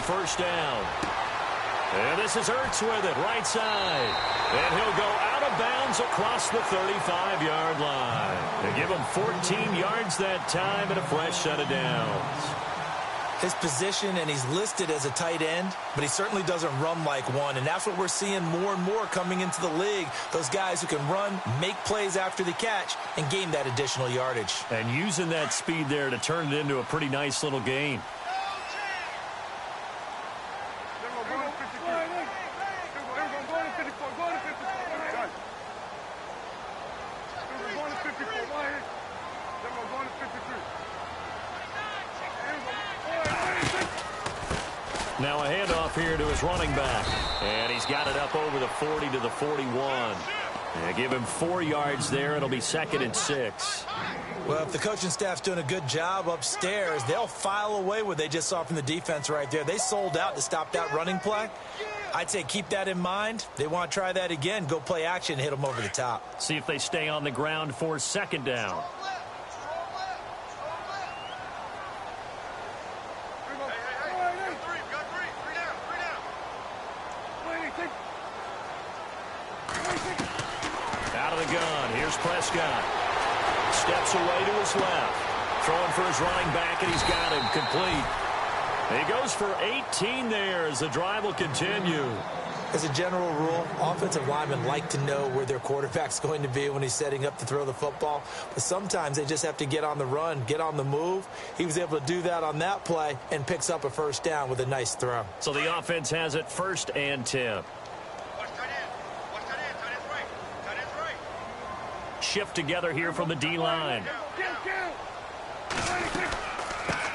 first down. And this is Ertz with it, right side. And he'll go out of bounds across the 35-yard line. They give him 14 yards that time and a fresh set of downs. His position, and he's listed as a tight end, but he certainly doesn't run like one, and that's what we're seeing more and more coming into the league. Those guys who can run, make plays after the catch, and gain that additional yardage. And using that speed there to turn it into a pretty nice little game. Now a handoff here to his running back. And he's got it up over the 40 to the 41. And give him 4 yards there. It'll be 2nd and 6. Well, if the coaching staff's doing a good job upstairs, they'll file away what they just saw from the defense right there. They sold out to stop that running play. I'd say keep that in mind. They want to try that again. Go play action, hit them over the top. See if they stay on the ground for 2nd down. Out of the gun. Here's Prescott. Steps away to his left. Throwing for his running back, and he's got him complete. He goes for 18 there as the drive will continue. As a general rule, offensive linemen like to know where their quarterback's going to be when he's setting up to throw the football. But sometimes they just have to get on the run, get on the move. He was able to do that on that play and picks up a first down with a nice throw. So the offense has it 1st and 10. Shift together here from the D-line.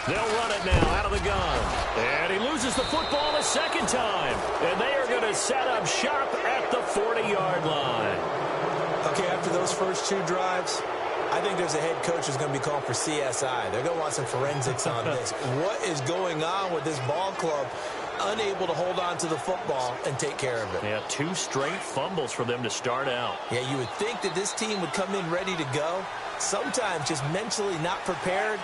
They'll run it now out of the gun. And he loses the football a 2nd time. And they are going to set up shop at the 40-yard line. Okay, after those first 2 drives, I think there's a head coach who's going to be called for CSI. They're going to want some forensics on this. What is going on with this ball club? Unable to hold on to the football and take care of it. Yeah, 2 straight fumbles for them to start out. Yeah, you would think that this team would come in ready to go. Sometimes just mentally not prepared,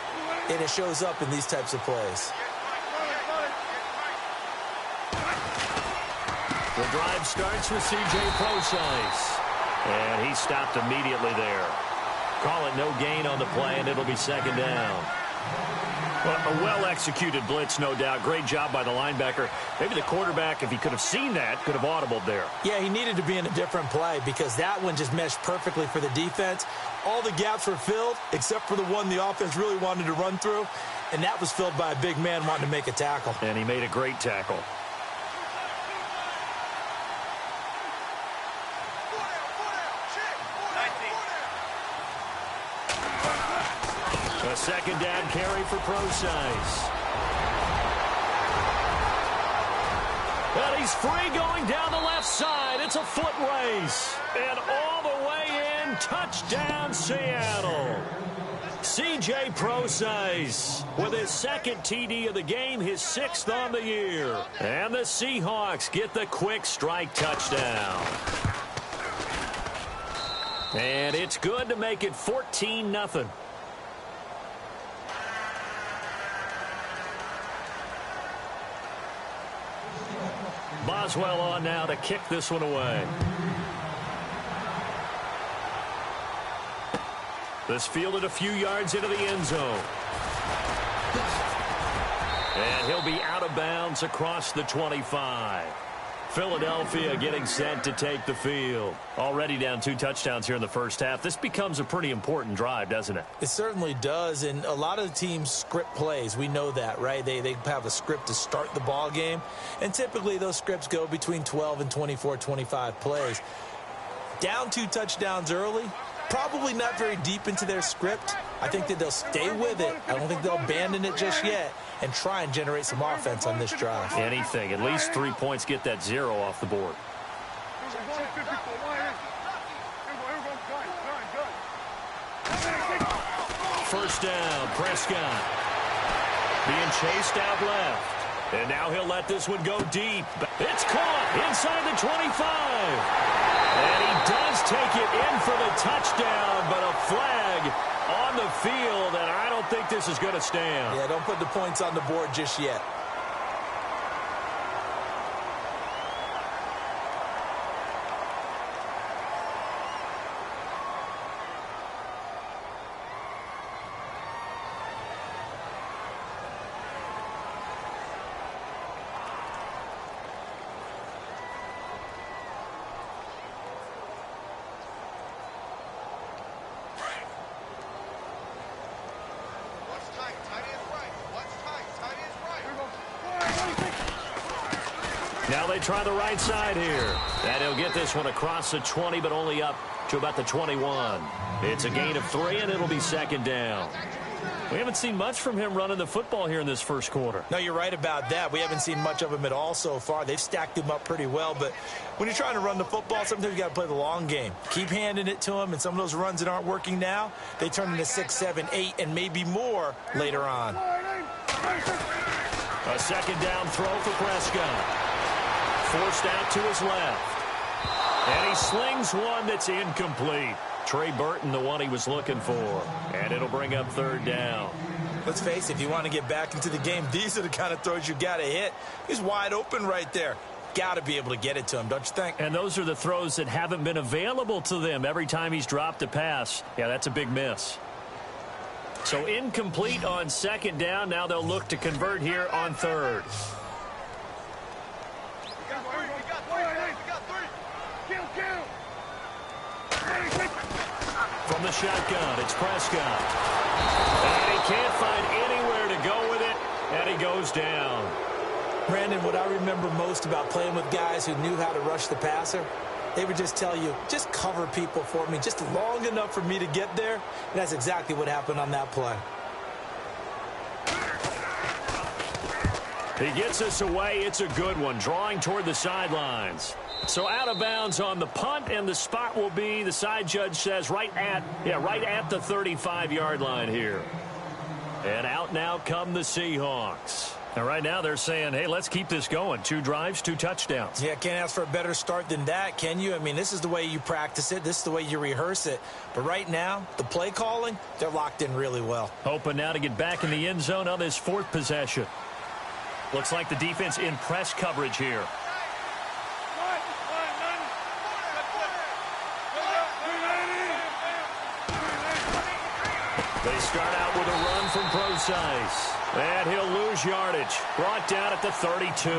and it shows up in these types of plays. The drive starts with C.J. Procise. And he stopped immediately there. Call it no gain on the play, and it'll be 2nd down. Well, a well-executed blitz, no doubt. Great job by the linebacker. Maybe the quarterback, if he could have seen that, could have audibled there. Yeah, he needed to be in a different play because that one just meshed perfectly for the defense. All the gaps were filled except for the one the offense really wanted to run through, and that was filled by a big man wanting to make a tackle. And he made a great tackle. A 2nd down carry for Procise. And he's free going down the left side. It's a foot race. And all the way in, touchdown Seattle. C.J. Procise with his 2nd TD of the game, his 6th on the year. And the Seahawks get the quick strike touchdown. And it's good to make it 14-0. Boswell on now to kick this one away. This fielded a few yards into the end zone. And he'll be out of bounds across the 25. Philadelphia getting set to take the field. Already down 2 touchdowns here in the first half. This becomes a pretty important drive, doesn't it? It certainly does, and a lot of the teams script plays. We know that, right? They have a script to start the ball game, and typically those scripts go between 12 and 24, 25 plays. Down 2 touchdowns early, probably not very deep into their script. I think that they'll stay with it. I don't think they'll abandon it just yet and try and generate some offense on this drive. Anything. At least 3 points, get that 0 off the board. First down, Prescott. Being chased out left. And now he'll let this one go deep. It's caught inside the 25. And he does take it in for the touchdown, but a flag on the field, and I don't think this is going to stand. Yeah, don't put the points on the board just yet. Now they try the right side here. And he'll get this one across the 20, but only up to about the 21. It's a gain of 3, and it'll be second down. We haven't seen much from him running the football here in this first quarter. No, you're right about that. We haven't seen much of him at all so far. They've stacked him up pretty well, but when you're trying to run the football, sometimes you got to play the long game. Keep handing it to him, and some of those runs that aren't working now, they turn into 6, 7, 8, and maybe more later on. A second down throw for Prescott. Forced out to his left. And he slings one that's incomplete. Trey Burton, the one he was looking for. And it'll bring up third down. Let's face it, if you want to get back into the game, these are the kind of throws you got to hit. He's wide open right there. Got to be able to get it to him, don't you think? And those are the throws that haven't been available to them every time he's dropped a pass. Yeah, that's a big miss. So incomplete on second down. Now they'll look to convert here on third. From the shotgun, it's Prescott. And he can't find anywhere to go with it, and he goes down. Brandon, what I remember most about playing with guys who knew how to rush the passer, they would just tell you, just cover people for me, just long enough for me to get there. And that's exactly what happened on that play. He gets us away. It's a good one, drawing toward the sidelines. So out of bounds on the punt, and the spot will be, the side judge says, right at the 35-yard line here. And out now come the Seahawks. And right now they're saying, hey, let's keep this going. 2 drives, 2 touchdowns. Yeah, can't ask for a better start than that, can you? I mean, this is the way you practice it. This is the way you rehearse it. But right now, the play calling, they're locked in really well. Hoping now to get back in the end zone on this 4th possession. Looks like the defense in press coverage here. They start out with a run from Procise. And he'll lose yardage. Brought down at the 32.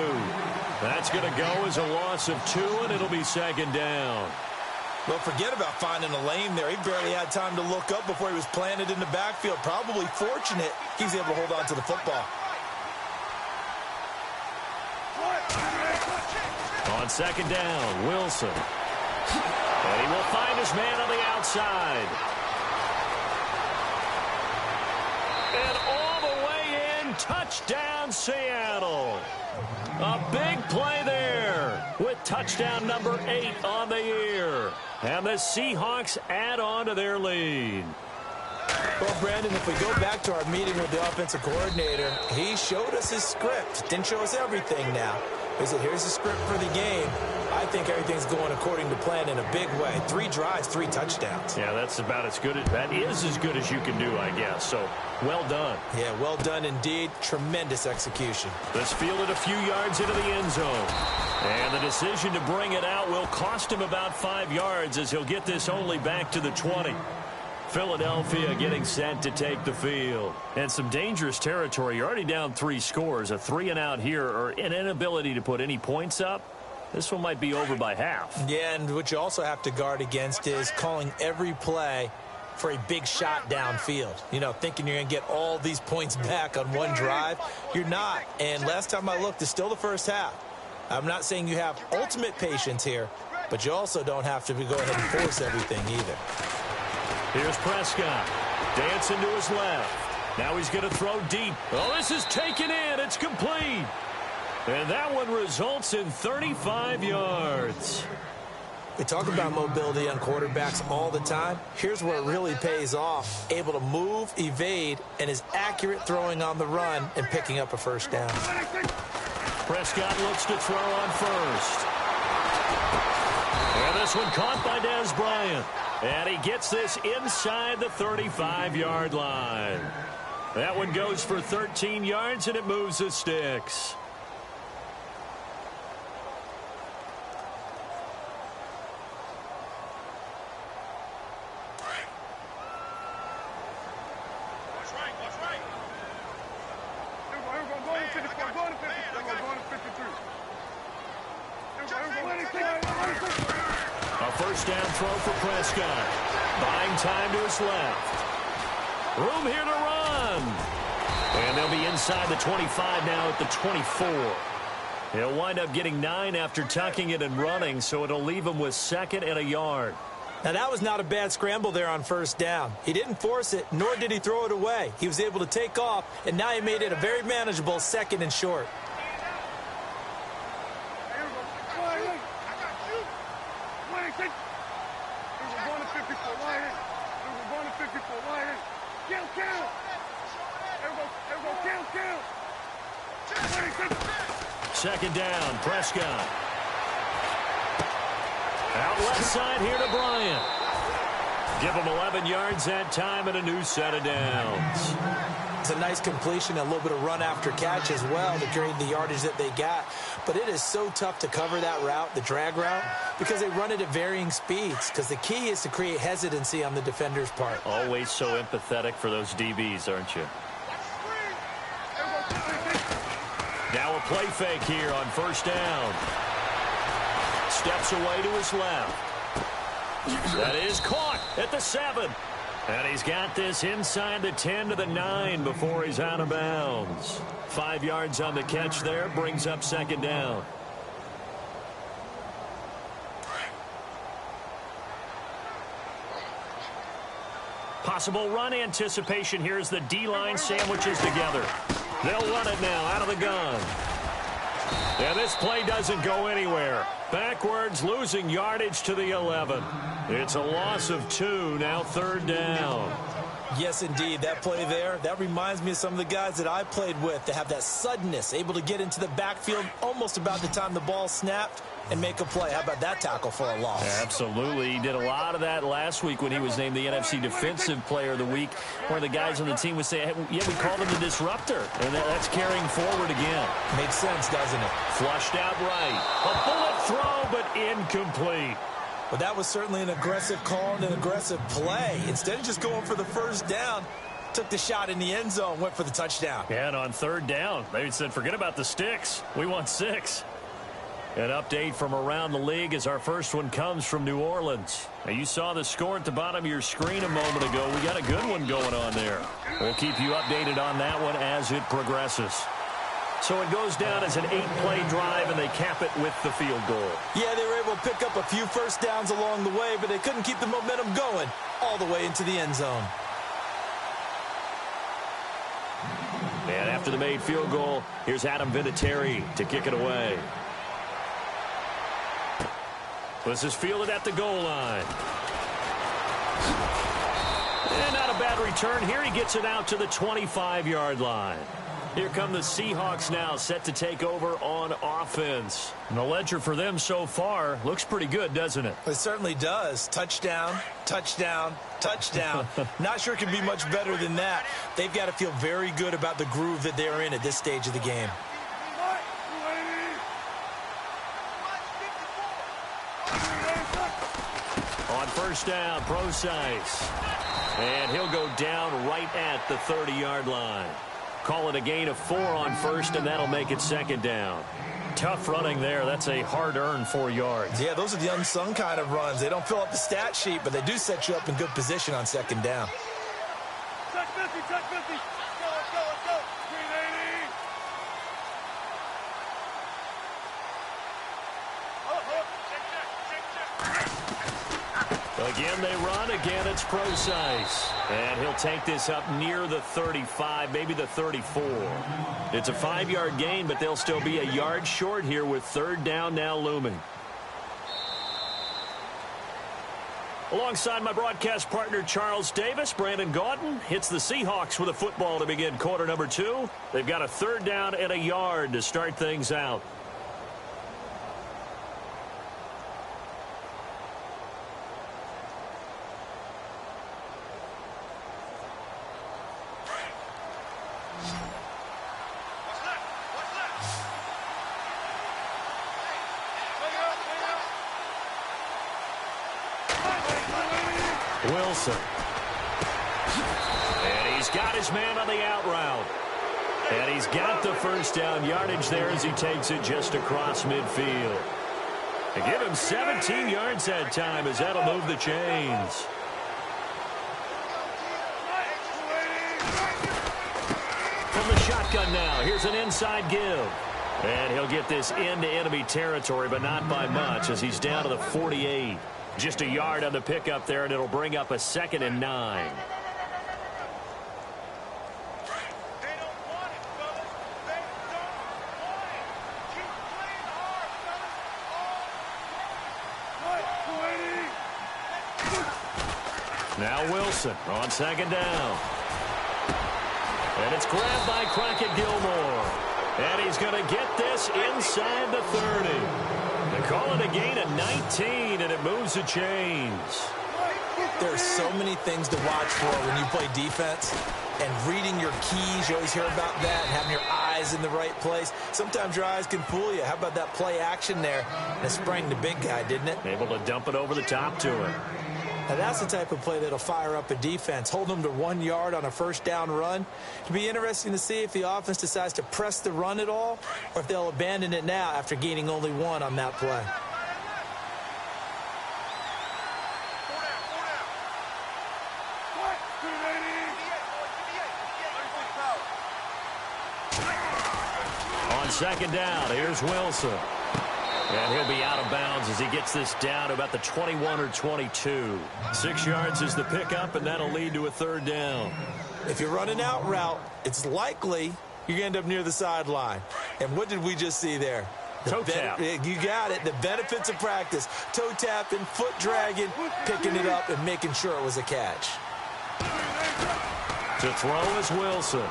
That's going to go as a loss of 2, and it'll be second down. Well, forget about finding a lane there. He barely had time to look up before he was planted in the backfield. Probably fortunate he was able to hold on to the football. On second down, Wilson. And he will find his man on the outside. And all the way in, touchdown Seattle. A big play there with touchdown number 8 on the year. And the Seahawks add on to their lead. Well, Brandon, if we go back to our meeting with the offensive coordinator, he showed us his script. Didn't show us everything now. He said, here's the script for the game. I think everything's going according to plan in a big way. 3 drives, 3 touchdowns. Yeah, that's about as good as, that is as good as you can do, I guess. So, well done. Yeah, well done indeed. Tremendous execution. This fielded a few yards into the end zone. And the decision to bring it out will cost him about 5 yards as he'll get this only back to the 20. Philadelphia getting set to take the field. And some dangerous territory. You're already down 3 scores. A 3-and-out here, or an inability to put any points up. This one might be over by half. Yeah, and what you also have to guard against is calling every play for a big shot downfield. You know, thinking you're going to get all these points back on one drive. You're not. And last time I looked, it's still the first half. I'm not saying you have ultimate patience here, but you also don't have to go ahead and force everything either. Here's Prescott. Dancing to his left. Now he's going to throw deep. Oh, this is taken in. It's complete. And that one results in 35 yards. We talk about mobility on quarterbacks all the time. Here's where it really pays off. Able to move, evade, and is accurate throwing on the run and picking up a first down. Prescott looks to throw on first. And this one caught by Dez Bryant. And he gets this inside the 35-yard line. That one goes for 13 yards, and it moves the sticks. A first down throw for Prescott. Buying time to his left. Room here to run. And they'll be inside the 25 now at the 24. He'll wind up getting 9 after tucking it and running, so it'll leave him with 2nd and a yard. Now, that was not a bad scramble there on 1st down. He didn't force it, nor did he throw it away. He was able to take off, and now he made it a very manageable 2nd and short. Second down, Prescott. Out left side here to Bryant. Give him 11 yards that time and a new set of downs. It's a nice completion, a little bit of run after catch as well to gain the yardage that they got. But it is so tough to cover that route, the drag route, because they run it at varying speeds. Because the key is to create hesitancy on the defender's part. Always so empathetic for those DBs, aren't you? Now a play fake here on 1st down. Steps away to his left. That is caught at the 7. And he's got this inside the 10 to the 9 before he's out of bounds. 5 yards on the catch there, brings up 2nd down. Possible run anticipation here as the D-line sandwiches together. They'll run it now out of the gun. And this play doesn't go anywhere. Backwards, losing yardage to the 11. It's a loss of 2, now 3rd down. Yes, indeed. That play there, that reminds me of some of the guys that I played with that have that suddenness, able to get into the backfield almost about the time the ball snapped and make a play. How about that tackle for a loss? Absolutely. He did a lot of that last week when he was named the NFC Defensive Player of the Week. One of the guys on the team would say, hey, yeah, we called him the disruptor. And that's carrying forward again. Makes sense, doesn't it? Flushed out right. A bullet throw, but incomplete. But that was certainly an aggressive call and an aggressive play. Instead of just going for the 1st down, took the shot in the end zone, went for the touchdown. And on 3rd down, they said, forget about the sticks. We want 6. An update from around the league as our first one comes from New Orleans. Now, you saw the score at the bottom of your screen a moment ago. We got a good one going on there. We'll keep you updated on that one as it progresses. So it goes down as an 8-play drive, and they cap it with the field goal. Yeah, they were able to pick up a few 1st downs along the way, but they couldn't keep the momentum going all the way into the end zone. And after the made field goal, here's Adam Vinatieri to kick it away. This is fielded at the goal line. And not a bad return here. He gets it out to the 25-yard line. Here come the Seahawks now, set to take over on offense. And the ledger for them so far looks pretty good, doesn't it? It certainly does. Touchdown, touchdown, touchdown. Not sure it can be much better than that. They've got to feel very good about the groove that they're in at this stage of the game. On 1st down, Procise. And he'll go down right at the 30-yard line. Call it a gain of 4 on 1st, and that'll make it 2nd down. Tough running there. That's a hard-earned 4 yards. Yeah, those are the unsung kind of runs. They don't fill up the stat sheet, but they do set you up in good position on 2nd down. Check 50, check 50. Let's go, let's go, let's go. 380. Again, they run. Again, it's Procise. And he'll take this up near the 35, maybe the 34. It's a 5-yard gain, but they'll still be a yard short here with 3rd down now looming. Alongside my broadcast partner, Charles Davis, Brandon Gaudin hits the Seahawks with a football to begin quarter number 2. They've got a 3rd down and a yard to start things out. Wilson. And he's got his man on the out route. And he's got the 1st down yardage there as he takes it just across midfield. They give him 17 yards that time as that'll move the chains. From From the shotgun now, here's an inside give. And he'll get this into enemy territory, but not by much as he's down to the 48. Just a yard on the pickup there, and it'll bring up a 2nd and 9. Now Wilson on 2nd down. And it's grabbed by Crockett-Gilmore. And he's going to get this inside the 30. They call it a gain of 19, and it moves the chains. There are so many things to watch for when you play defense. And reading your keys, you always hear about that, and having your eyes in the right place. Sometimes your eyes can fool you. How about that play action there? And it sprang the big guy, didn't it? Able to dump it over the top to him. Now, that's the type of play that'll fire up a defense. Hold them to 1 yard on a 1st down run. It'll be interesting to see if the offense decides to press the run at all or if they'll abandon it now after gaining only 1 on that play. On 2nd down, here's Wilson. And he'll be out of bounds as he gets this down to about the 21 or 22. 6 yards is the pickup, and that'll lead to a 3rd down. If you're running out route, it's likely you're going to end up near the sideline. And what did we just see there? Toe tap. You got it. The benefits of practice. Toe tapping, foot dragging, picking it up, and making sure it was a catch. To throw is Wilson.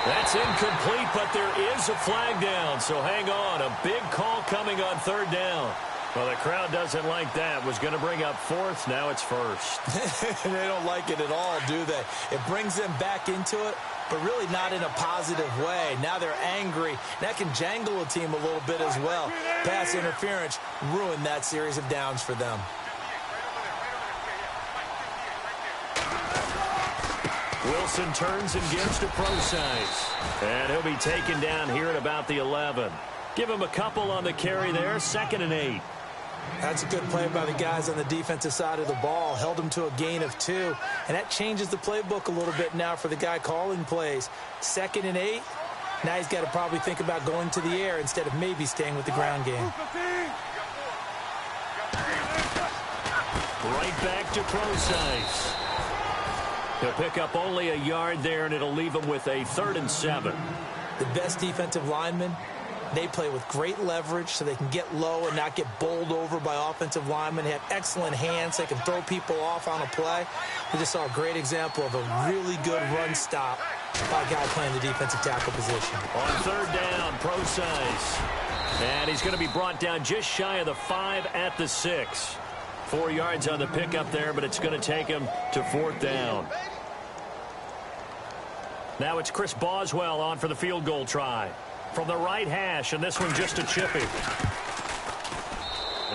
That's incomplete, but there is a flag down, so hang on. A big call coming on 3rd down. Well, the crowd doesn't like that. Was going to bring up 4th. Now it's 1st. They don't like it at all, do they? It brings them back into it, but really not in a positive way. Now they're angry. That can jangle a team a little bit as well. Pass interference ruined that series of downs for them. Wilson turns and gives to Procise. And he'll be taken down here at about the 11. Give him a couple on the carry there. 2nd and 8. That's a good play by the guys on the defensive side of the ball. Held him to a gain of 2. And that changes the playbook a little bit now for the guy calling plays. 2nd and 8. Now he's got to probably think about going to the air instead of maybe staying with the ground game. Right back to Procise. He'll pick up only a yard there, and it'll leave him with a 3rd and 7. The best defensive linemen, they play with great leverage so they can get low and not get bowled over by offensive linemen. They have excellent hands. They can throw people off on a play. We just saw a great example of a really good run stop by a guy playing the defensive tackle position. On 3rd down, Procise. And he's going to be brought down just shy of the 5 at the 6. 4 yards on the pickup there, but it's going to take him to 4th down. Now it's Chris Boswell on for the field goal try. From the right hash, and this one just a chippy.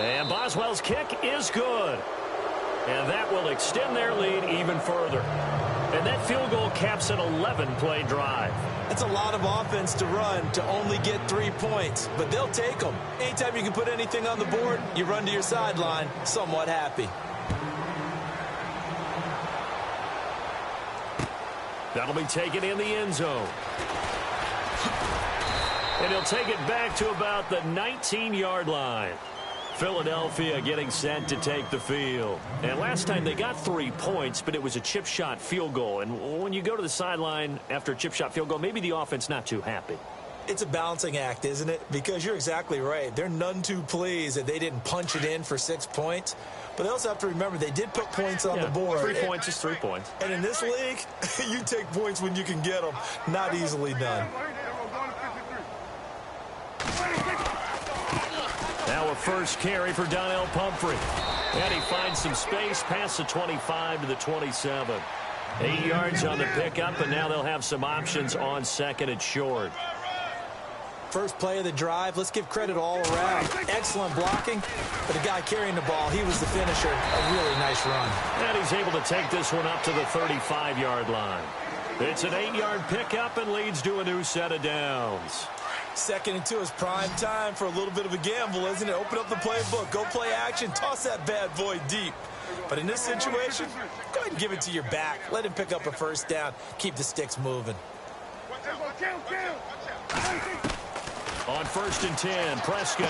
And Boswell's kick is good. And that will extend their lead even further. And that field goal caps an 11-play drive. That's a lot of offense to run to only get 3 points, but they'll take them. Anytime you can put anything on the board, you run to your sideline somewhat happy. That'll be taken in the end zone. And he'll take it back to about the 19-yard line. Philadelphia getting set to take the field. And last time they got 3 points, but it was a chip shot field goal. And when you go to the sideline after a chip shot field goal, maybe the offense not too happy. It's a balancing act, isn't it? Because you're exactly right. They're none too pleased that they didn't punch it in for 6 points. But they also have to remember they did put points on the board. 3 points is 3 points. And in this league, you take points when you can get them. Not easily done. Now a first carry for Donnell Pumphrey. And he finds some space past the 25 to the 27. 8 yards on the pickup, and now they'll have some options on 2nd and short. First play of the drive, let's give credit all around. Excellent blocking, but the guy carrying the ball, he was the finisher. A really nice run. And he's able to take this one up to the 35-yard line. It's an 8-yard pickup and leads to a new set of downs. 2nd and 2 is prime time for a little bit of a gamble, isn't it? Open up the playbook, go play action, toss that bad boy deep. But in this situation, go ahead and give it to your back. Let him pick up a 1st down. Keep the sticks moving. On 1st and 10, Prescott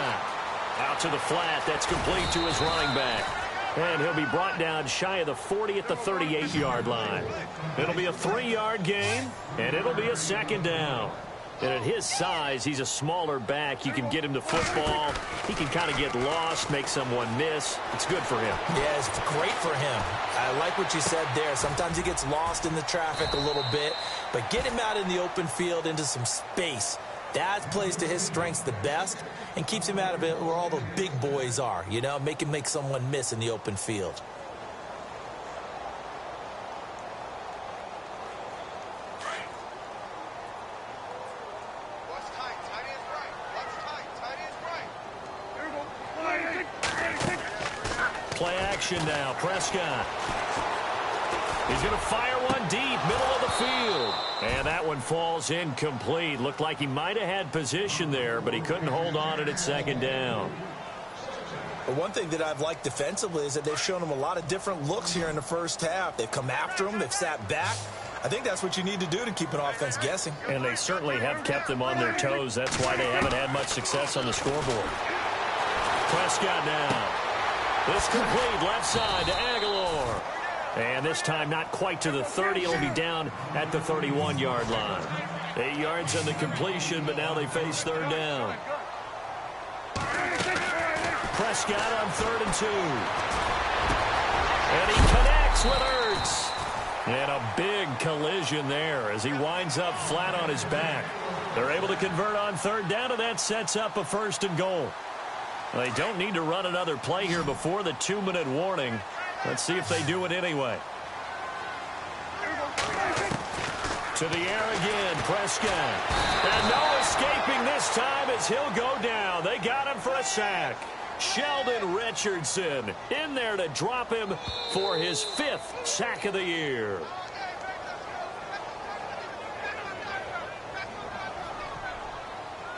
out to the flat. That's complete to his running back. And he'll be brought down shy of the 40 at the 38-yard line. It'll be a 3-yard gain, and it'll be a 2nd down. And at his size, he's a smaller back. You can get him to football. He can kind of get lost, make someone miss. It's good for him. Yeah, it's great for him. I like what you said there. Sometimes he gets lost in the traffic a little bit, but get him out in the open field into some space. That plays to his strengths the best and keeps him out of it where all the big boys are, you know, make him make someone miss in the open field. Play action now. Prescott. He's going to fire one deep, middle of the field. And that one falls incomplete. Looked like he might have had position there, but he couldn't hold on at 2nd down. But one thing that I've liked defensively is that they've shown him a lot of different looks here in the first half. They've come after him. They've sat back. I think that's what you need to do to keep an offense guessing. And they certainly have kept them on their toes. That's why they haven't had much success on the scoreboard. Prescott now. This complete left side to Aguilar. And this time not quite to the 30. It'll be down at the 31-yard line. 8 yards on the completion, but now they face 3rd down. Prescott on 3rd and 2. And he connects with Ertz. And a big collision there as he winds up flat on his back. They're able to convert on 3rd down, and that sets up a 1st and goal. They don't need to run another play here before the 2-minute warning. Let's see if they do it anyway. To the air again, Prescott. And no escaping this time as he'll go down. They got him for a sack. Sheldon Richardson in there to drop him for his 5th sack of the year.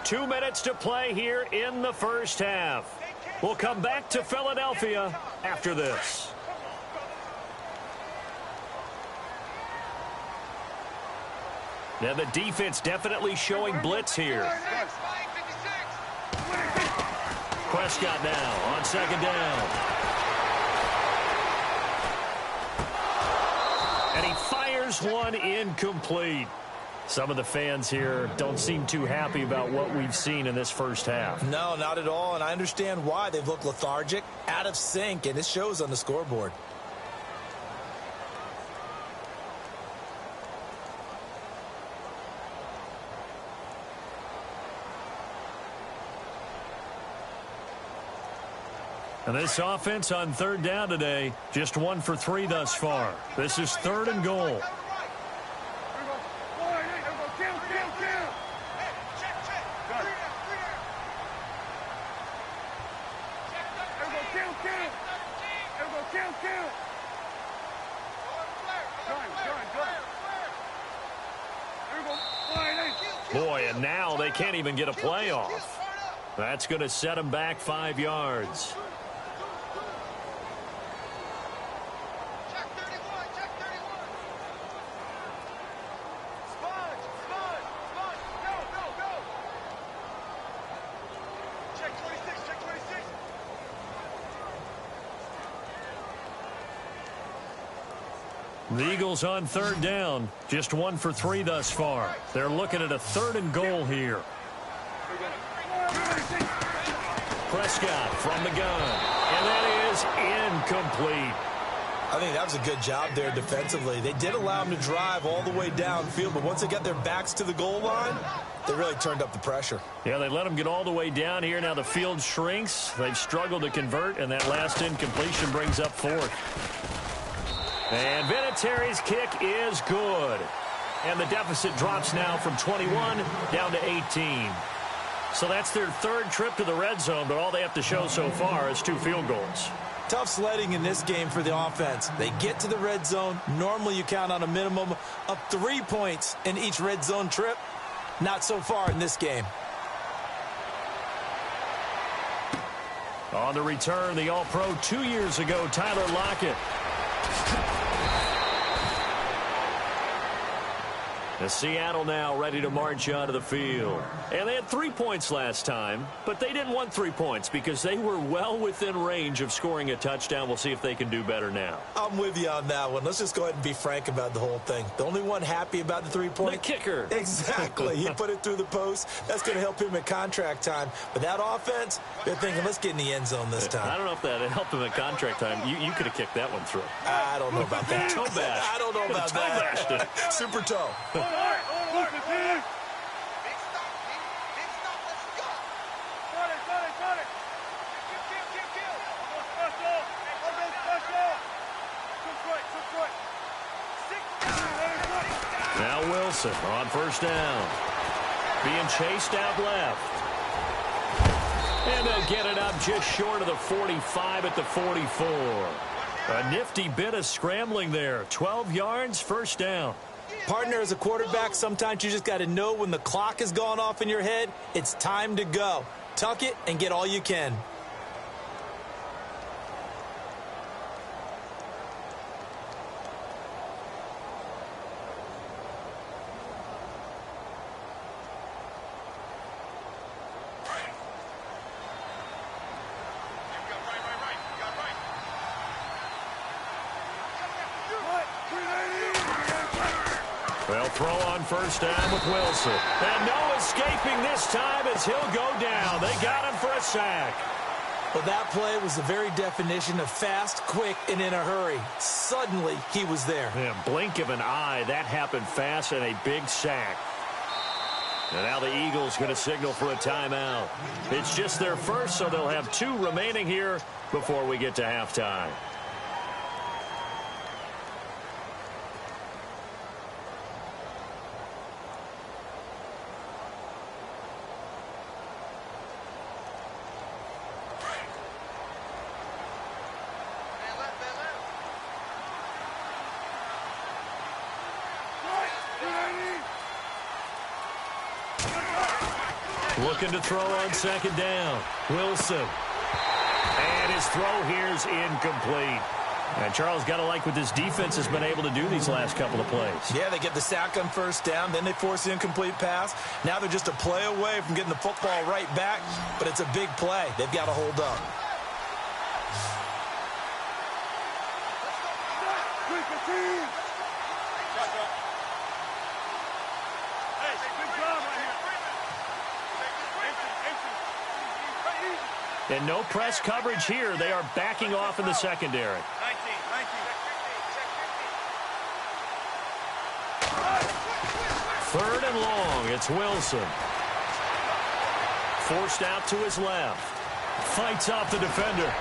Two minutes to play here in the first half. We'll come back to Philadelphia after this. Now the defense definitely showing blitz here. Prescott now on 2nd down. And he fires one incomplete. Some of the fans here don't seem too happy about what we've seen in this first half. No, not at all, and I understand why. They've looked lethargic, out of sync, and it shows on the scoreboard. And this offense on 3rd down today, just 1 for 3 thus far. This is 3rd and goal. Boy, and now they can't even get a play off. That's going to set them back 5 yards. The Eagles on 3rd down, just 1 for 3 thus far. They're looking at a 3rd and goal here. Prescott from the gun, and that is incomplete. I think that was a good job there defensively. They did allow him to drive all the way downfield, but once they got their backs to the goal line, they really turned up the pressure. Yeah, they let him get all the way down here. Now the field shrinks. They've struggled to convert, and that last incompletion brings up 4th. And Vinatieri's kick is good. And the deficit drops now from 21 down to 18. So that's their 3rd trip to the red zone, but all they have to show so far is 2 field goals. Tough sledding in this game for the offense. They get to the red zone. Normally you count on a minimum of 3 points in each red zone trip. Not so far in this game. On the return, the All-Pro 2 years ago, Tyler Lockett. And Seattle now ready to march onto the field. And they had 3 points last time, but they didn't want 3 points because they were well within range of scoring a touchdown. We'll see if they can do better now. I'm with you on that one. Let's just go ahead and be frank about the whole thing. The only one happy about the 3-point? The kicker. Exactly. He put it through the post. That's going to help him at contract time. But that offense, they're thinking, let's get in the end zone this time. I don't know if that helped him at contract time. You could have kicked that one through. I don't know about that. Toe bash. I don't know about toe that. Bashed it. Super toe. Now Wilson on first down. Being chased out left. And they'll get it up just short of the 45 at the 44. A nifty bit of scrambling there. 12 yards, first down. Partner, as a quarterback, sometimes you just got to know when the clock has gone off in your head, it's time to go. Tuck it and get all you can. They'll throw on first down with Wilson. And no escaping this time as he'll go down. They got him for a sack. Well, that play was the very definition of fast, quick, and in a hurry. Suddenly, he was there. Yeah, blink of an eye. That happened fast and a big sack. And now the Eagles going to signal for a timeout. It's just their first, so they'll have 2 remaining here before we get to halftime. Looking to throw on second down. Wilson. And his throw here's incomplete. And Charles, got to like what this defense has been able to do these last couple of plays. Yeah, they get the sack on first down, then they force the incomplete pass. Now they're just a play away from getting the football right back, but it's a big play. They've got to hold up. And no press coverage here. They are backing off in the secondary. 3rd and long. It's Wilson. Forced out to his left. Fights off the defender.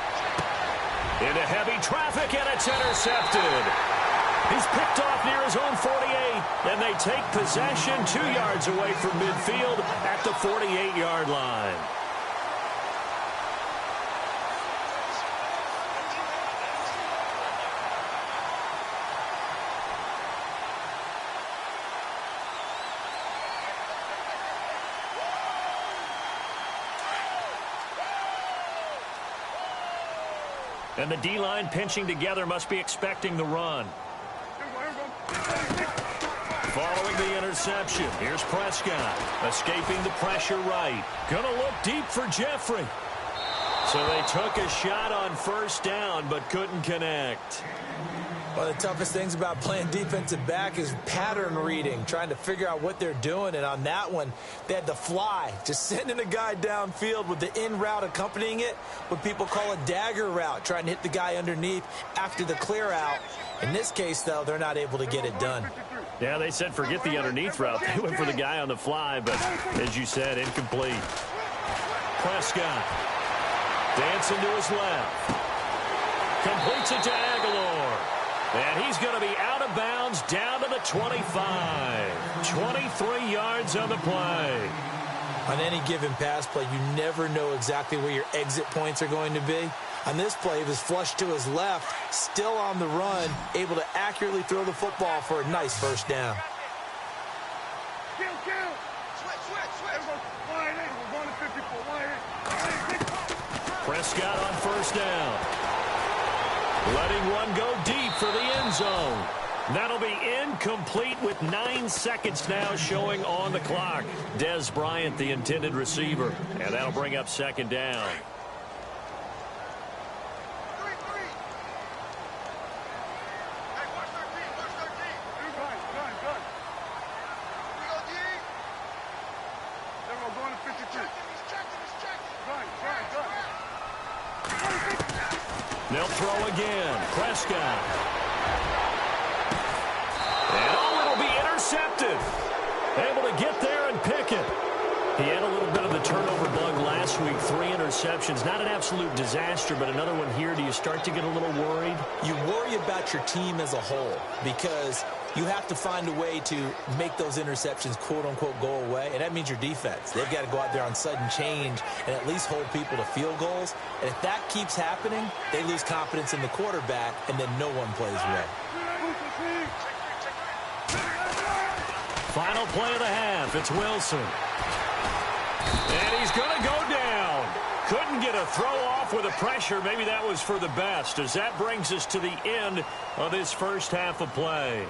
Into heavy traffic, and it's intercepted. He's picked off near his own 48, and they take possession 2 yards away from midfield at the 48-yard line. And the D-line pinching together must be expecting the run. Following the interception, here's Prescott. Escaping the pressure right. Gonna look deep for Jeffrey. So they took a shot on first down, but couldn't connect. One of the toughest things about playing defensive back is pattern reading, trying to figure out what they're doing. And on that one, they had to fly, just sending a guy downfield with the in route accompanying it, what people call a dagger route, trying to hit the guy underneath after the clear out. In this case, though, they're not able to get it done. Yeah, they said forget the underneath route. They went for the guy on the fly, but as you said, incomplete. Prescott dancing to his left. Completes it to Aguilar. And he's going to be out of bounds down to the 25. 23 yards on the play. On any given pass play, you never know exactly where your exit points are going to be. On this play, he was flushed to his left, still on the run, able to accurately throw the football for a nice first down. Prescott on first down. Letting one go deep for the end zone. That'll be incomplete with 9 seconds now showing on the clock. Des Bryant, the intended receiver. And that'll bring up second down. They'll throw again. Prescott. And it'll be intercepted. Able to get there and pick it. He had a little bit of the turnover bug last week. 3 interceptions. Not an absolute disaster, but another one here. Do you start to get a little worried? You worry about your team as a whole because you have to find a way to make those interceptions, quote-unquote, go away, and that means your defense. They've got to go out there on sudden change and at least hold people to field goals. And if that keeps happening, they lose confidence in the quarterback, and then no one plays well. Final play of the half. It's Wilson. And he's going to go down. Couldn't get a throw off with the pressure. Maybe that was for the best, as that brings us to the end of this first half of play.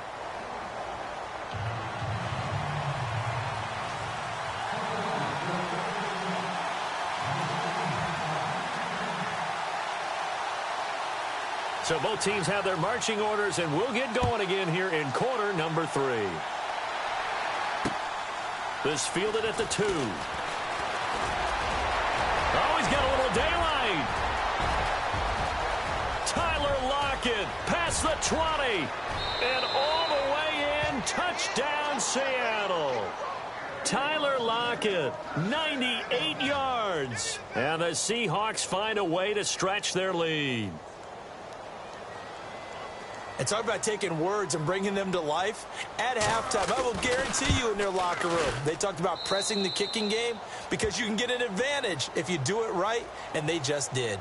So both teams have their marching orders, and we'll get going again here in quarter number 3. This fielded at the 2. Oh, he's got a little daylight. Tyler Lockett past the 20. And all the way in, touchdown Seattle. Tyler Lockett, 98 yards. And the Seahawks find a way to stretch their lead. And talk about taking words and bringing them to life. At halftime, I will guarantee you in their locker room, they talked about pressing the kicking game because you can get an advantage if you do it right, and they just did.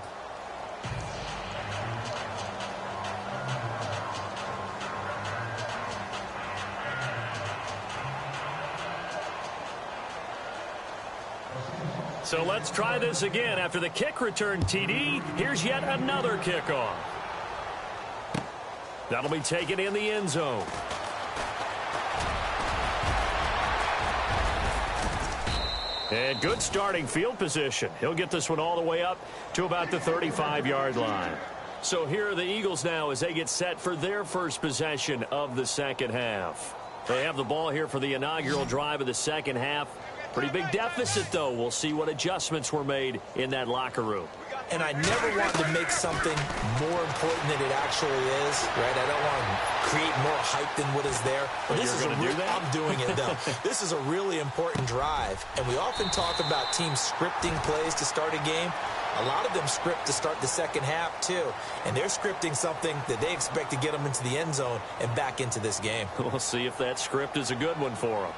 So let's try this again. After the kick return TD, here's yet another kickoff. That'll be taken in the end zone. And good starting field position. He'll get this one all the way up to about the 35-yard line. So here are the Eagles now as they get set for their first possession of the second half. They have the ball here for the inaugural drive of the second half. Pretty big deficit, though. We'll see what adjustments were made in that locker room. And I never want to make something more important than it actually is, right? I don't want to create more hype than what is there. But this is I'm doing it, though. This is a really important drive. And we often talk about teams scripting plays to start a game. A lot of them script to start the second half, too. And they're scripting something that they expect to get them into the end zone and back into this game. We'll see if that script is a good one for them.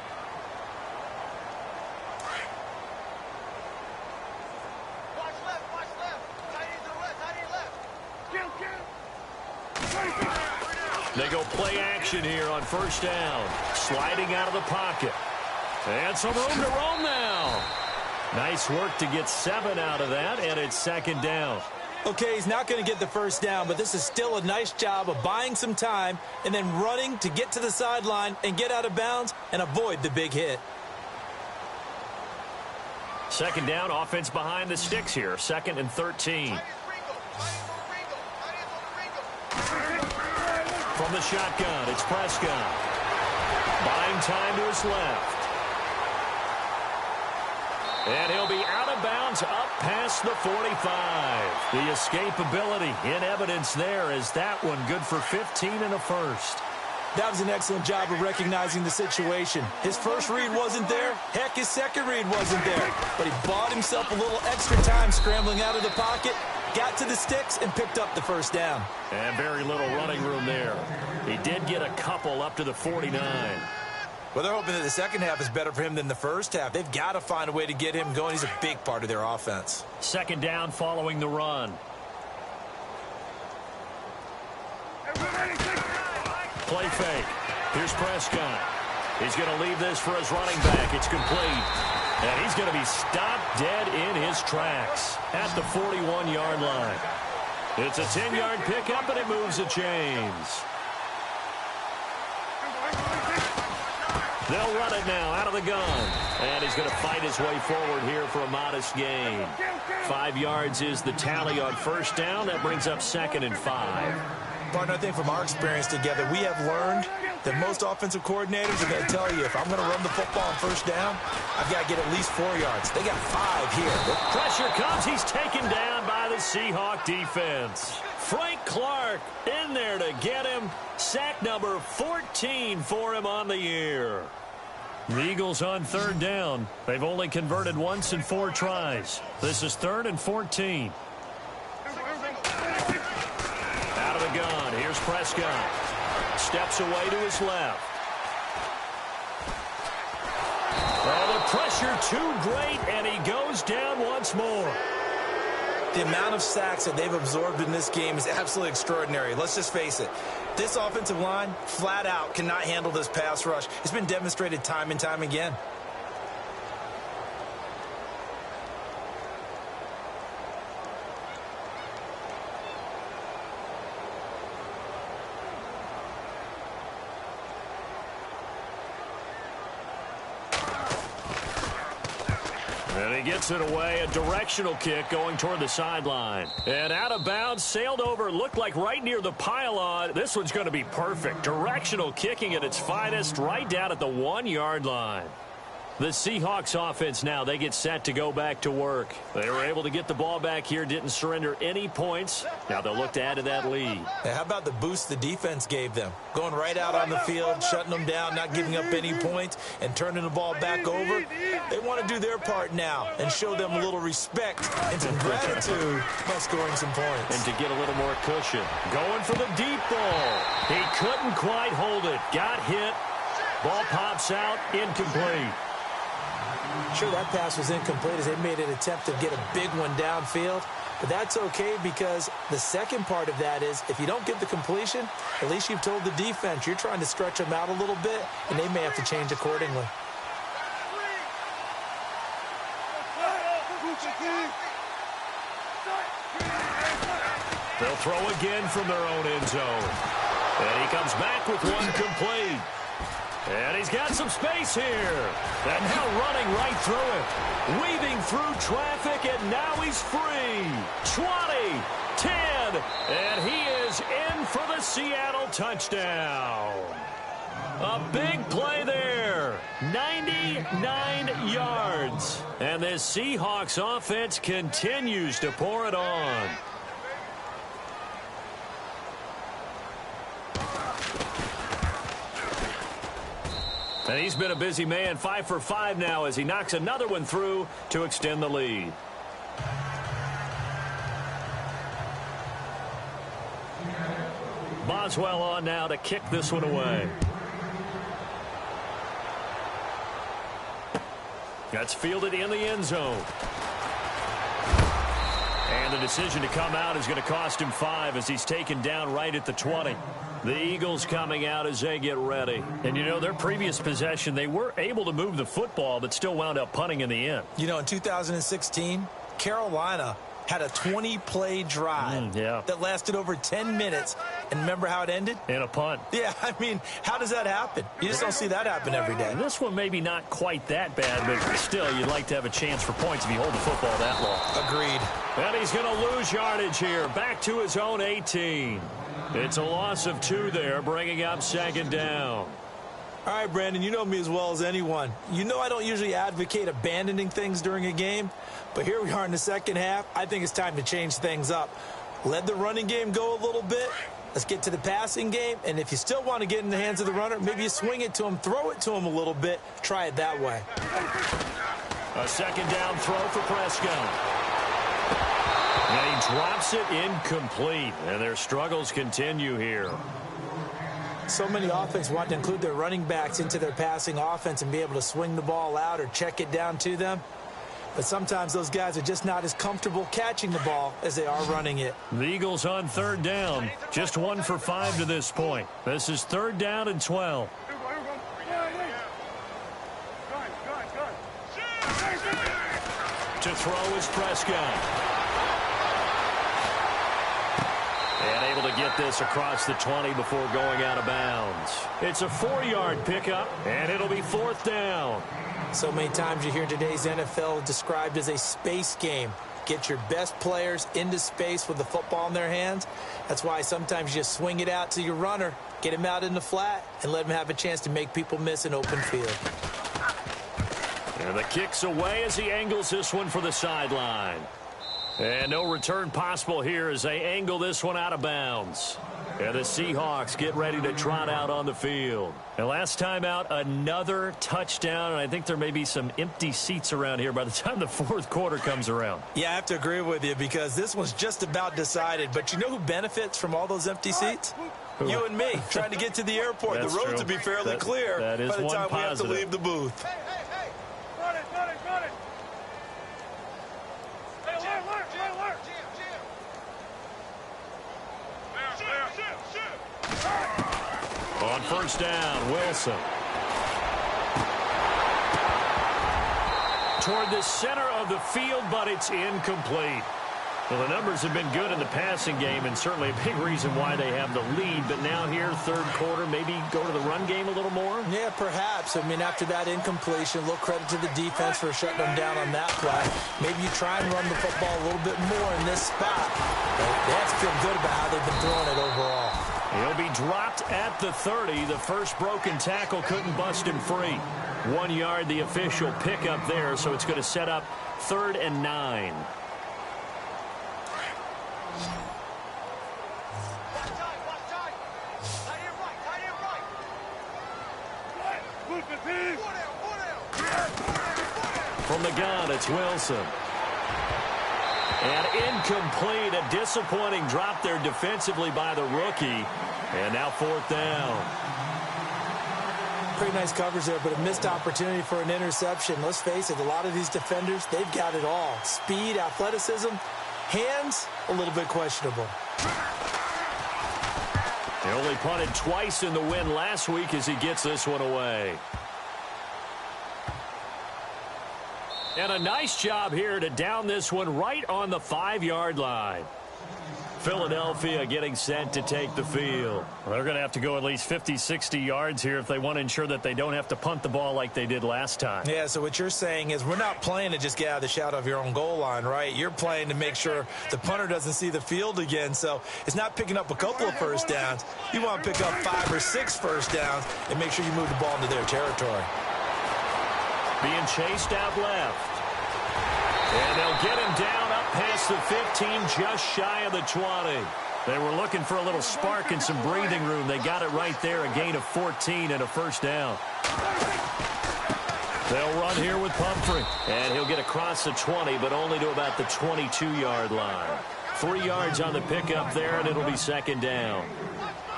They go play action here on first down. Sliding out of the pocket. And some room to roam now. Nice work to get 7 out of that, and it's second down. Okay, he's not going to get the first down, but this is still a nice job of buying some time and then running to get to the sideline and get out of bounds and avoid the big hit. Second down, offense behind the sticks here. 2nd and 13. From the shotgun, it's Prescott. Buying time to his left. And he'll be out of bounds up past the 45. The escapability in evidence there as that one good for 15 and a first. That was an excellent job of recognizing the situation. His first read wasn't there. Heck, his second read wasn't there. But he bought himself a little extra time scrambling out of the pocket, got to the sticks, and picked up the first down. And very little running room there. He did get a couple up to the 49. Well, they're hoping that the second half is better for him than the first half. They've got to find a way to get him going. He's a big part of their offense. Second down following the run. Play fake. Here's Prescott. He's going to leave this for his running back. It's complete. And he's going to be stopped dead in his tracks at the 41-yard line. It's a 10-yard pickup, and it moves the chains. They'll run it now out of the gun. And he's going to fight his way forward here for a modest gain. 5 yards is the tally on first down. That brings up 2nd and 5. Partner, I think from our experience together, we have learned that most offensive coordinators are going to tell you, if I'm going to run the football on first down, I've got to get at least 4 yards. They got 5 here. The pressure comes. He's taken down by the Seahawk defense. Frank Clark in there to get him. Sack number 14 for him on the year. The Eagles on third down. They've only converted once in 4 tries. This is 3rd and 14. Out of the gun. Here's Prescott. Steps away to his left. Oh, the pressure too great, and he goes down once more. The amount of sacks that they've absorbed in this game is absolutely extraordinary. Let's just face it. This offensive line, flat out, cannot handle this pass rush. It's been demonstrated time and time again. And he gets it away, a directional kick going toward the sideline. And out of bounds, sailed over, looked like right near the pylon. This one's going to be perfect. Directional kicking at its finest, right down at the 1-yard line. The Seahawks offense now, they get set to go back to work. They were able to get the ball back here, didn't surrender any points. Now they'll look to add to that lead. Hey, how about the boost the defense gave them? Going right out on the field, shutting them down, not giving up any points, and turning the ball back over. They want to do their part now and show them a little respect and some gratitude by scoring some points. And to get a little more cushion. Going for the deep ball. He couldn't quite hold it. Got hit. Ball pops out, incomplete. Sure, that pass was incomplete as they made an attempt to get a big one downfield. But that's okay because the second part of that is if you don't get the completion, at least you've told the defense you're trying to stretch them out a little bit, and they may have to change accordingly. They'll throw again from their own end zone. And he comes back with one complete. And he's got some space here. And now running right through it. Weaving through traffic, and now he's free. 20, 10, and he is in for the Seattle touchdown. A big play there. 99 yards. And this Seahawks offense continues to pour it on. And he's been a busy man, 5 for 5 now as he knocks another one through to extend the lead. Boswell on now to kick this one away. That's fielded in the end zone. And the decision to come out is going to cost him 5 as he's taken down right at the 20. The Eagles coming out as they get ready. And, you know, their previous possession, they were able to move the football, but still wound up punting in the end. You know, in 2016, Carolina had a 20-play drive that lasted over 10 minutes. And remember how it ended? In a punt. Yeah, I mean, how does that happen? You just don't see that happen every day. And this one maybe not quite that bad, but still, you'd like to have a chance for points if you hold the football that long. Agreed. And he's going to lose yardage here, back to his own 18. It's a loss of 2 there, bringing up 2nd down. All right, Brandon, you know me as well as anyone. You know I don't usually advocate abandoning things during a game, but here we are in the second half. I think it's time to change things up. Let the running game go a little bit. Let's get to the passing game, and if you still want to get in the hands of the runner, maybe you swing it to him, throw it to him a little bit, try it that way. A 2nd down throw for Prescott. And he drops it incomplete, and their struggles continue here. So many offenses want to include their running backs into their passing offense and be able to swing the ball out or check it down to them. But sometimes those guys are just not as comfortable catching the ball as they are running it. The Eagles on 3rd down. Just 1 for 5 to this point. This is 3rd down and 12. To throw is Prescott. And able to get this across the 20 before going out of bounds. It's a 4-yard pickup, and it'll be 4th down. So many times you hear today's NFL described as a space game. Get your best players into space with the football in their hands. That's why sometimes you just swing it out to your runner, get him out in the flat, and let him have a chance to make people miss an open field. And the kick's away as he angles this one for the sideline. And no return possible here as they angle this one out of bounds. And the Seahawks get ready to trot out on the field. And last time out, another touchdown. And I think there may be some empty seats around here by the time the 4th quarter comes around. Yeah, I have to agree with you because this one's just about decided. But you know who benefits from all those empty seats? Who? You and me, trying to get to the airport. The roads will be fairly clear that is by the time one we have to positive. leave the booth. Hey! Run it! Hey, alert! On 1st down, Wilson. Toward the center of the field, but it's incomplete. Well, the numbers have been good in the passing game, and certainly a big reason why they have the lead. But now here, 3rd quarter, maybe go to the run game a little more? Yeah, perhaps. I mean, after that incompletion, a little credit to the defense for shutting them down on that play. Maybe you try and run the football a little bit more in this spot. But they have to feel good about how they've been throwing it overall. He'll be dropped at the 30. The first broken tackle couldn't bust him free. 1 yard, the official pickup there, so it's going to set up 3rd and 9. From the gun, it's Wilson. And incomplete, a disappointing drop there defensively by the rookie. And now 4th down. Pretty nice coverage there, but a missed opportunity for an interception. Let's face it, a lot of these defenders, they've got it all. Speed, athleticism, hands, a little bit questionable. They only punted twice in the win last week as he gets this one away. And a nice job here to down this one right on the 5-yard line. Philadelphia getting set to take the field. Well, they're going to have to go at least 50, 60 yards here if they want to ensure that they don't have to punt the ball like they did last time. Yeah, so what you're saying is we're not playing to just get out of the shadow of your own goal line, right? You're playing to make sure the punter doesn't see the field again. So it's not picking up a couple of first downs. You want to pick up 5 or 6 first downs and make sure you move the ball into their territory. Being chased out left. And they'll get him down up past the 15, just shy of the 20. They were looking for a little spark and some breathing room. They got it right there, a gain of 14 and a first down. They'll run here with Pumphrey. And he'll get across the 20, but only to about the 22-yard line. 3 yards on the pickup there, and it'll be 2nd down.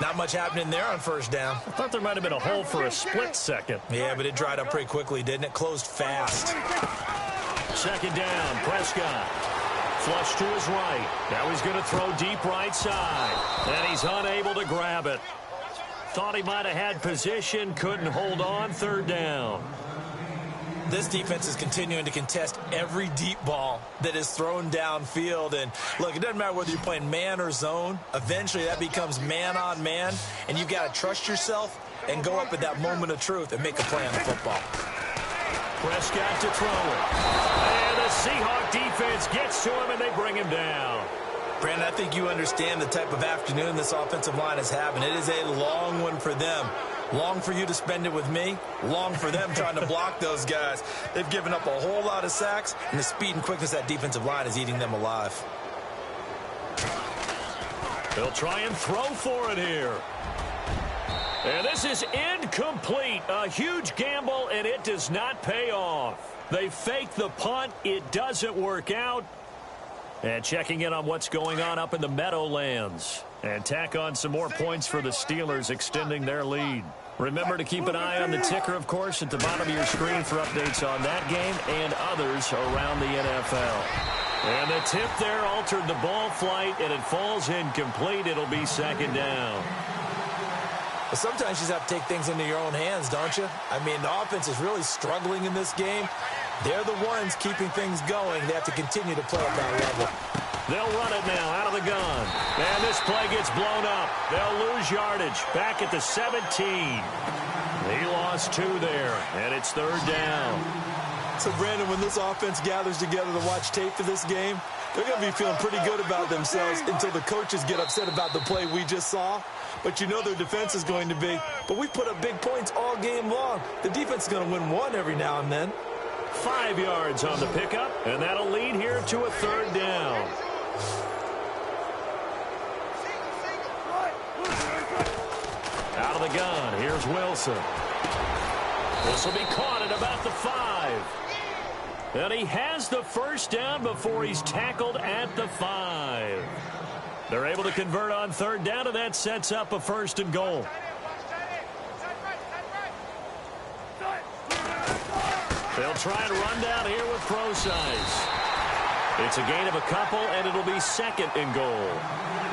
Not much happening there on 1st down. I thought there might have been a hole for a split second. Yeah, but it dried up pretty quickly, didn't it? Closed fast. 2nd down, Prescott. Flush to his right. Now he's going to throw deep right side. And he's unable to grab it. Thought he might have had position, couldn't hold on. 3rd down. This defense is continuing to contest every deep ball that is thrown downfield. And, look, it doesn't matter whether you're playing man or zone. Eventually, that becomes man-on-man, and you've got to trust yourself and go up at that moment of truth and make a play on the football. Prescott to throw it. And the Seahawk defense gets to him, and they bring him down. Brandon, I think you understand the type of afternoon this offensive line is having. It is a long one for them. Long for you to spend it with me. Long for them trying to block those guys. They've given up a whole lot of sacks, and the speed and quickness of that defensive line is eating them alive. They'll try and throw for it here. And this is incomplete. A huge gamble, and it does not pay off. They fake the punt. It doesn't work out. And checking in on what's going on up in the Meadowlands. And tack on some more points for the Steelers, extending their lead. Remember to keep an eye on the ticker, of course, at the bottom of your screen for updates on that game and others around the NFL. And the tip there altered the ball flight, and it falls incomplete. It'll be 2nd down. But sometimes you just have to take things into your own hands, don't you? I mean, the offense is really struggling in this game. They're the ones keeping things going. They have to continue to play at that level. They'll run it now out of the gun. And this play gets blown up. They'll lose yardage back at the 17. He lost 2 there, and it's 3rd down. So, Brandon, when this offense gathers together to watch tape for this game, they're going to be feeling pretty good about themselves until the coaches get upset about the play we just saw. But you know their defense is going to be. But we put up big points all game long. The defense is going to win one every now and then. 5 yards on the pickup, and that'll lead here to a 3rd down. Out of the gun, here's Wilson. This will be caught at about the 5. And he has the 1st down before he's tackled at the 5. They're able to convert on 3rd down, and that sets up a 1st and goal. They'll try and run down here with pro size. It's a gain of a couple, and it'll be 2nd and goal.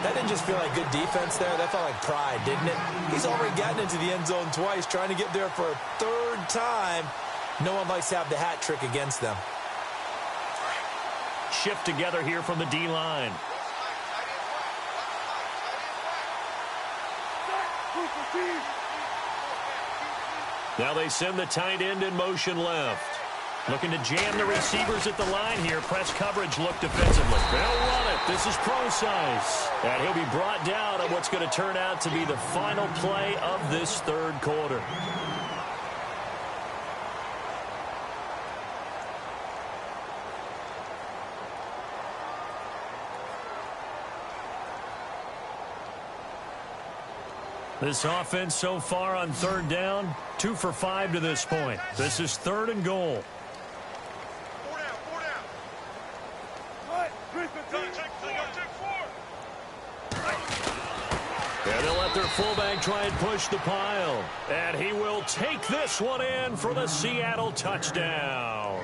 That didn't just feel like good defense there. That felt like pride, didn't it? He's already gotten into the end zone twice, trying to get there for a 3rd time. No one likes to have the hat trick against them. Shift together here from the D-line. Now they send the tight end in motion left. Looking to jam the receivers at the line here. Press coverage look defensively. They'll run it. This is pro size. And he'll be brought down on what's going to turn out to be the final play of this 3rd quarter. This offense so far on 3rd down, 2 for 5 to this point. This is 3rd and goal. And they'll let their fullback try and push the pile. And he will take this one in for the Seattle touchdown.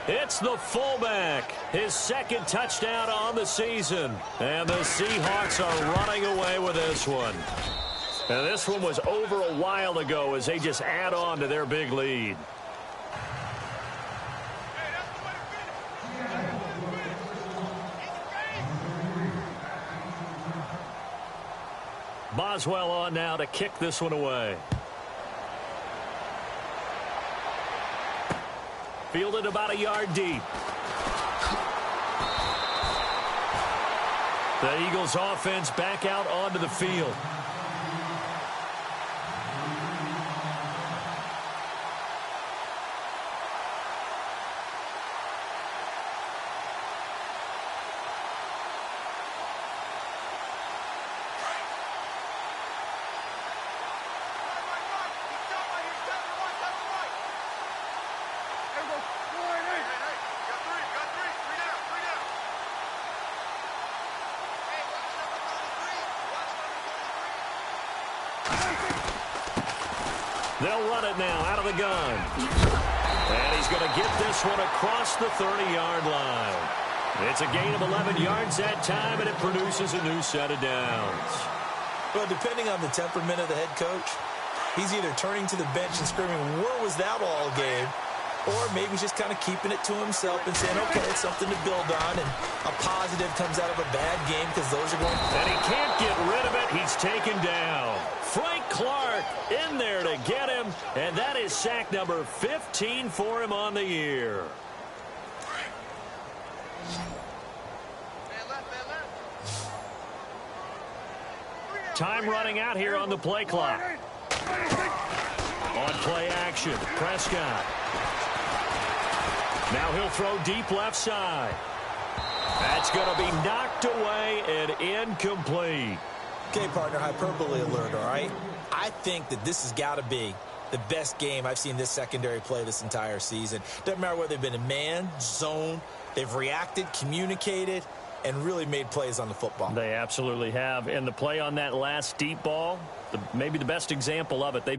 It's the fullback, his 2nd touchdown on the season. And the Seahawks are running away with this one. And this one was over a while ago as they just add on to their big lead. Boswell on now to kick this one away. Fielded about a yard deep. The Eagles offense back out onto the field. They'll run it now out of the gun. And he's going to get this one across the 30-yard line. It's a gain of 11 yards that time, and it produces a new set of downs. Well, depending on the temperament of the head coach, he's either turning to the bench and screaming, "Where was that all game?" Or maybe he's just kind of keeping it to himself and saying, okay, it's something to build on, and a positive comes out of a bad game because those are going. And he can't get rid of it. He's taken down. Frank Clark in there to get him, and that is sack number 15 for him on the year. Time running out here on the play clock. On play action, Prescott. Now he'll throw deep left side. That's going to be knocked away and incomplete. Okay, partner, hyperbole alert, all right? I think that this has got to be the best game I've seen this secondary play this entire season. Doesn't matter whether they've been in man, zone, they've reacted, communicated, and really made plays on the football. They absolutely have. And the play on that last deep ball, maybe the best example of it. They